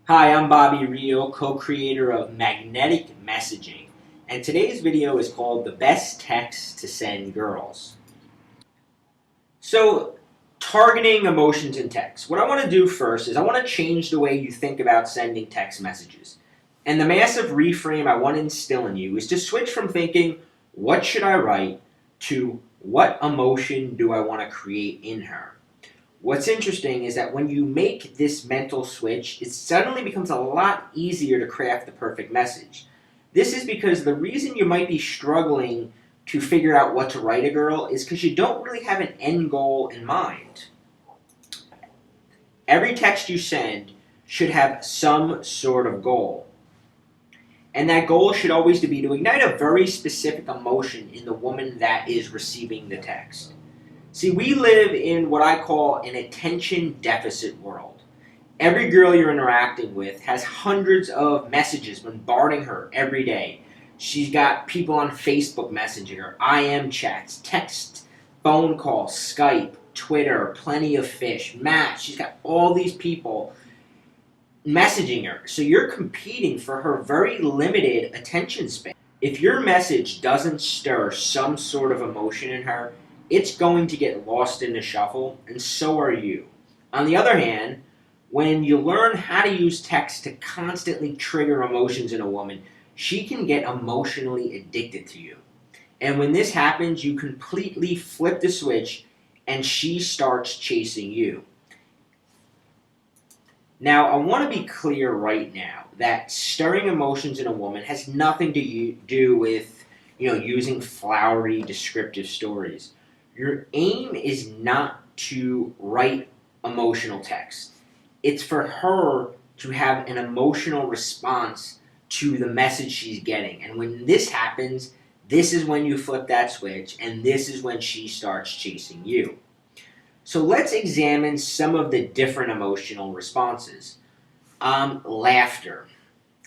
Hi, I'm Bobby Rio, co-creator of Magnetic Messaging, and today's video is called The Best Text to Send Girls. So, targeting emotions in text. What I want to do first is I want to change the way you think about sending text messages. And the massive reframe I want to instill in you is to switch from thinking, what should I write, to what emotion do I want to create in her? What's interesting is that when you make this mental switch, it suddenly becomes a lot easier to craft the perfect message. This is because the reason you might be struggling to figure out what to write a girl is because you don't really have an end goal in mind. Every text you send should have some sort of goal. And that goal should always be to ignite a very specific emotion in the woman that is receiving the text. See, we live in what I call an attention deficit world. Every girl you're interacting with has hundreds of messages bombarding her every day. She's got people on Facebook messaging her, IM chats, text, phone calls, Skype, Twitter, Plenty of Fish, Match. She's got all these people messaging her. So you're competing for her very limited attention span. If your message doesn't stir some sort of emotion in her, it's going to get lost in the shuffle, and so are you. On the other hand, when you learn how to use text to constantly trigger emotions in a woman, she can get emotionally addicted to you. And when this happens, you completely flip the switch and she starts chasing you. Now, I want to be clear right now that stirring emotions in a woman has nothing to do with, using flowery descriptive stories. Your aim is not to write emotional text. It's for her to have an emotional response to the message she's getting. And when this happens, this is when you flip that switch, and this is when she starts chasing you. So let's examine some of the different emotional responses. Laughter.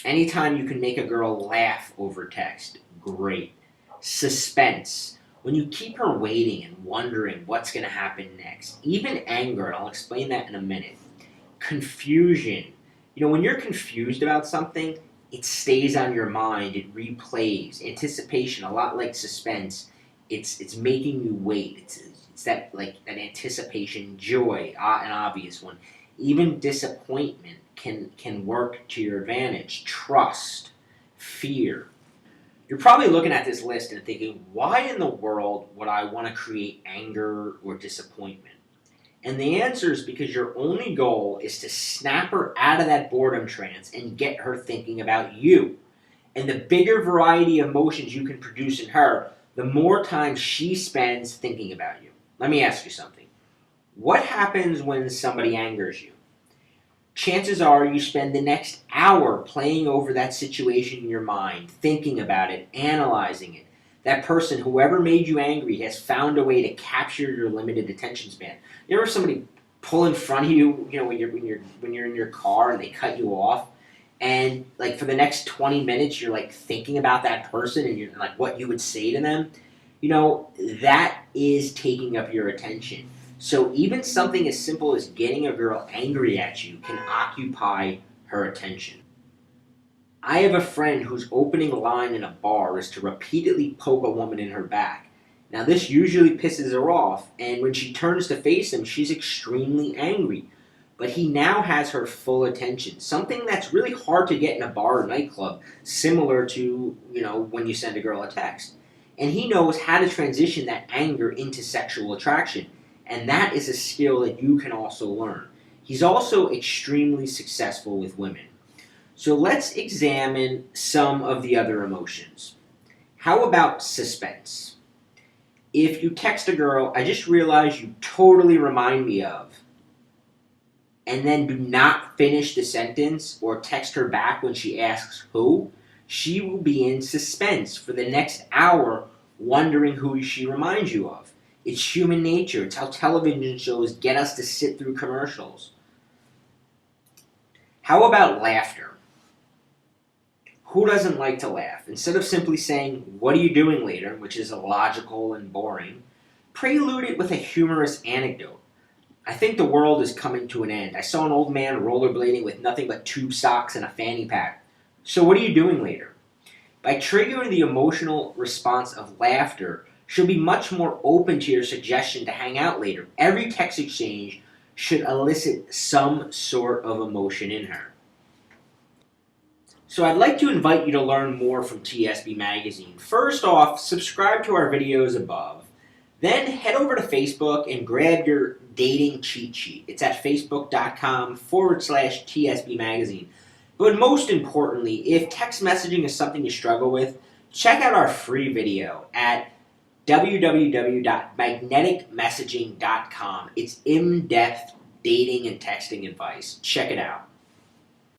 Anytime you can make a girl laugh over text, great. Suspense. When you keep her waiting and wondering what's going to happen next. Even anger, and I'll explain that in a minute. Confusion. When you're confused about something, it stays on your mind, it replays. Anticipation, a lot like suspense, it's making you wait. It's that anticipation. Joy, an obvious one. Even disappointment can work to your advantage. Trust, fear. You're probably looking at this list and thinking, why in the world would I want to create anger or disappointment? And the answer is because your only goal is to snap her out of that boredom trance and get her thinking about you. And the bigger variety of emotions you can produce in her, the more time she spends thinking about you. Let me ask you something. What happens when somebody angers you? Chances are you spend the next hour playing over that situation in your mind, thinking about it, analyzing it. That person, whoever made you angry, has found a way to capture your limited attention span. You ever have somebody pull in front of you, when you're in your car and they cut you off, and for the next 20 minutes you're thinking about that person and you're what you would say to them? That is taking up your attention. So even something as simple as getting a girl angry at you can occupy her attention. I have a friend whose opening line in a bar is to repeatedly poke a woman in her back. Now this usually pisses her off, and when she turns to face him, she's extremely angry. But he now has her full attention, something that's really hard to get in a bar or nightclub, similar to, when you send a girl a text. And he knows how to transition that anger into sexual attraction. And that is a skill that you can also learn. He's also extremely successful with women. So let's examine some of the other emotions. How about suspense? If you text a girl, I just realized you totally remind me of, and then do not finish the sentence or text her back when she asks who, she will be in suspense for the next hour wondering who she reminds you of. It's human nature. It's how television shows get us to sit through commercials. How about laughter? Who doesn't like to laugh? Instead of simply saying, "What are you doing later?" which is illogical and boring, prelude it with a humorous anecdote. I think the world is coming to an end. I saw an old man rollerblading with nothing but tube socks and a fanny pack. So what are you doing later? By triggering the emotional response of laughter, she'll be much more open to your suggestion to hang out later. Every text exchange should elicit some sort of emotion in her. So I'd like to invite you to learn more from TSB Magazine. First off, subscribe to our videos above. Then head over to Facebook and grab your dating cheat sheet. It's at facebook.com/TSB Magazine. But most importantly, if text messaging is something you struggle with, check out our free video at www.magneticmessaging.com. It's in-depth dating and texting advice. Check it out.